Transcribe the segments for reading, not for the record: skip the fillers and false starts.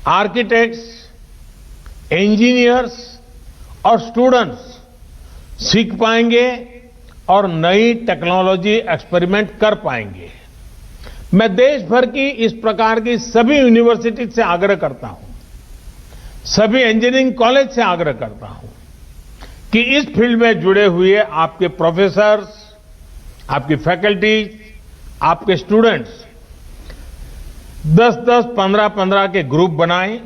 Architects, engineers और students सीख पाएंगे और नई टेक्नोलॉजी एक्सपेरिमेंट कर पाएंगे। मैं देश भर की इस प्रकार की सभी यूनिवर्सिटी से आग्रह करता हूं, सभी इंजीनियरिंग कॉलेज से आग्रह करता हूं कि इस फील्ड में जुड़े हुए आपके प्रोफेसर्स, आपकी फैकल्टीज, आपके स्टूडेंट्स 10-10, 15-15 के ग्रुप बनाएं,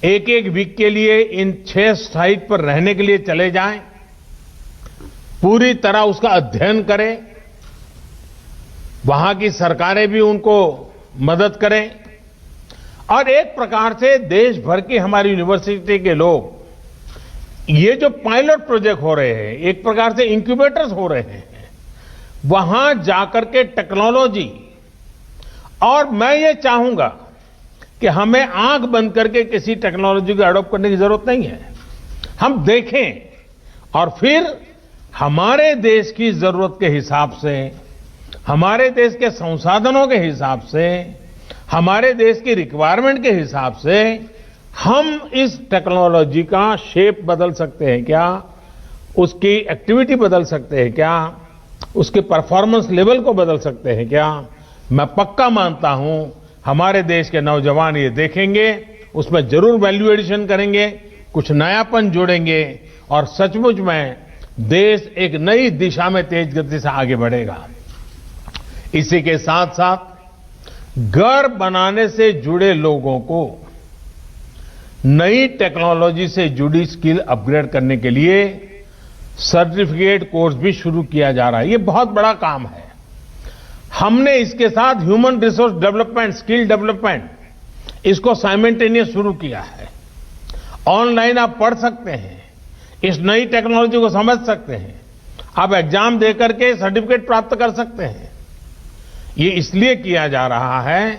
एक वीक के लिए इन 6 साइट पर रहने के लिए चले जाएं, पूरी तरह उसका अध्ययन करें, वहां की सरकारें भी उनको मदद करें और एक प्रकार से देश भर की हमारी यूनिवर्सिटी के लोग ये जो पायलट प्रोजेक्ट हो रहे हैं, एक प्रकार से इंक्यूबेटर्स हो रहे हैं, वहां जाकर के टेक्नोलॉजी, और मैं ये चाहूंगा कि हमें आंख बंद करके किसी टेक्नोलॉजी को अडॉप्ट करने की जरूरत नहीं है। हम देखें और फिर हमारे देश की जरूरत के हिसाब से, हमारे देश के संसाधनों के हिसाब से, हमारे देश की रिक्वायरमेंट के हिसाब से हम इस टेक्नोलॉजी का शेप बदल सकते हैं क्या, उसकी एक्टिविटी बदल सकते हैं क्या, उसके परफॉर्मेंस लेवल को बदल सकते हैं क्या। मैं पक्का मानता हूं हमारे देश के नौजवान ये देखेंगे, उसमें जरूर वैल्यू एडिशन करेंगे, कुछ नयापन जोड़ेंगे और सचमुच में देश एक नई दिशा में तेज गति से आगे बढ़ेगा। इसी के साथ साथ घर बनाने से जुड़े लोगों को नई टेक्नोलॉजी से जुड़ी स्किल अपग्रेड करने के लिए सर्टिफिकेट कोर्स भी शुरू किया जा रहा है। ये बहुत बड़ा काम है। हमने इसके साथ human resource development, skill development, इसको साइमल्टेनियस शुरू किया है। ऑनलाइन आप पढ़ सकते हैं, इस नई टेक्नोलॉजी को समझ सकते हैं, आप एग्जाम देकर के सर्टिफिकेट प्राप्त कर सकते हैं। ये इसलिए किया जा रहा है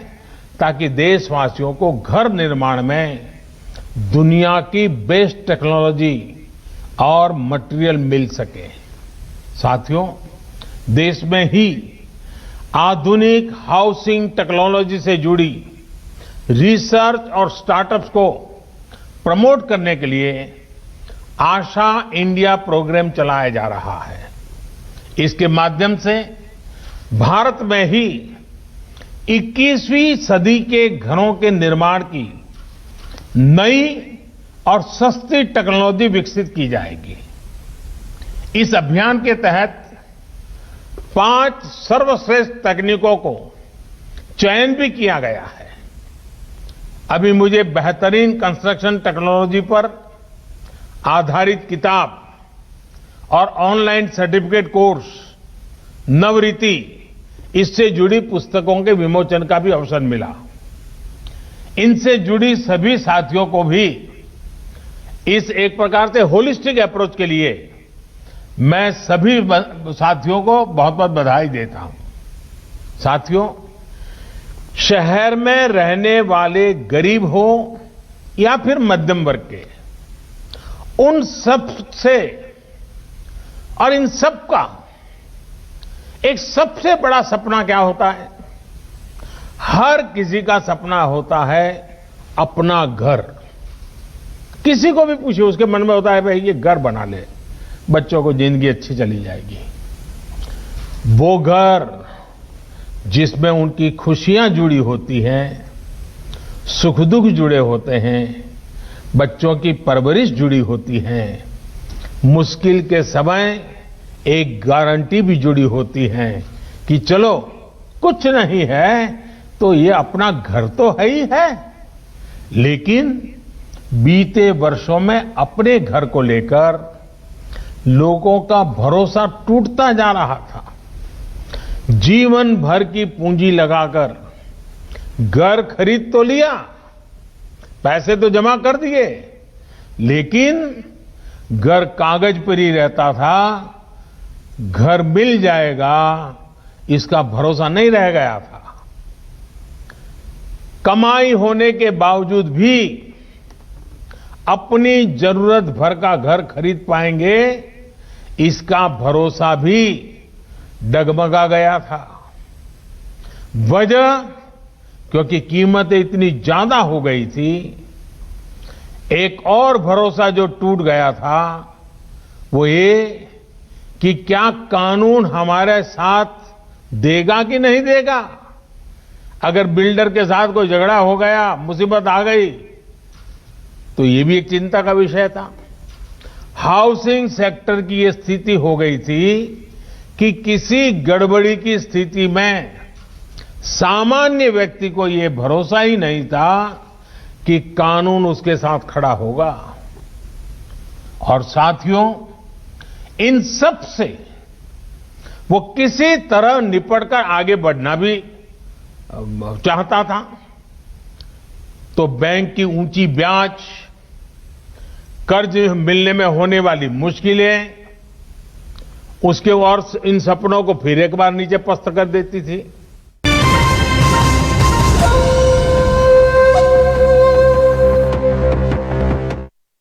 ताकि देशवासियों को घर निर्माण में दुनिया की बेस्ट टेक्नोलॉजी और मटेरियल मिल सके। साथियों, देश में ही आधुनिक हाउसिंग टेक्नोलॉजी से जुड़ी रिसर्च और स्टार्टअप्स को प्रमोट करने के लिए आशा इंडिया प्रोग्राम चलाया जा रहा है। इसके माध्यम से भारत में ही 21वीं सदी के घरों के निर्माण की नई और सस्ती टेक्नोलॉजी विकसित की जाएगी। इस अभियान के तहत 5 सर्वश्रेष्ठ तकनीकों को चयन भी किया गया है। अभी मुझे बेहतरीन कंस्ट्रक्शन टेक्नोलॉजी पर आधारित किताब और ऑनलाइन सर्टिफिकेट कोर्स नवरीति, इससे जुड़ी पुस्तकों के विमोचन का भी अवसर मिला। इनसे जुड़ी सभी साथियों को भी इस एक प्रकार से होलिस्टिक अप्रोच के लिए मैं सभी साथियों को बहुत बहुत बधाई देता हूं। साथियों, शहर में रहने वाले गरीब हो या फिर मध्यम वर्ग के, उन सब से और इन सब का एक सबसे बड़ा सपना क्या होता है? हर किसी का सपना होता है अपना घर। किसी को भी पूछिए, उसके मन में होता है भाई ये घर बना ले, बच्चों को जिंदगी अच्छी चली जाएगी। वो घर जिसमें उनकी खुशियां जुड़ी होती हैं, सुख दुख जुड़े होते हैं, बच्चों की परवरिश जुड़ी होती है, मुश्किल के समय एक गारंटी भी जुड़ी होती है कि चलो कुछ नहीं है तो ये अपना घर तो है ही है। लेकिन बीते वर्षों में अपने घर को लेकर लोगों का भरोसा टूटता जा रहा था। जीवन भर की पूंजी लगाकर घर खरीद तो लिया, पैसे तो जमा कर दिए, लेकिन घर कागज पर ही रहता था। घर मिल जाएगा इसका भरोसा नहीं रह गया था। कमाई होने के बावजूद भी अपनी जरूरत भर का घर खरीद पाएंगे, इसका भरोसा भी डगमगा गया था। वजह क्योंकि कीमतें इतनी ज्यादा हो गई थी। एक और भरोसा जो टूट गया था वो ये कि क्या कानून हमारे साथ देगा कि नहीं देगा। अगर बिल्डर के साथ कोई झगड़ा हो गया, मुसीबत आ गई, तो ये भी एक चिंता का विषय था। हाउसिंग सेक्टर की ये स्थिति हो गई थी कि किसी गड़बड़ी की स्थिति में सामान्य व्यक्ति को ये भरोसा ही नहीं था कि कानून उसके साथ खड़ा होगा। और साथियों, इन सब से वो किसी तरह निपटकर आगे बढ़ना भी चाहता था। तो बैंक की ऊंची ब्याज, कर्ज मिलने में होने वाली मुश्किलें, उसके और इन सपनों को फिर एक बार नीचे पस्त कर देती थी।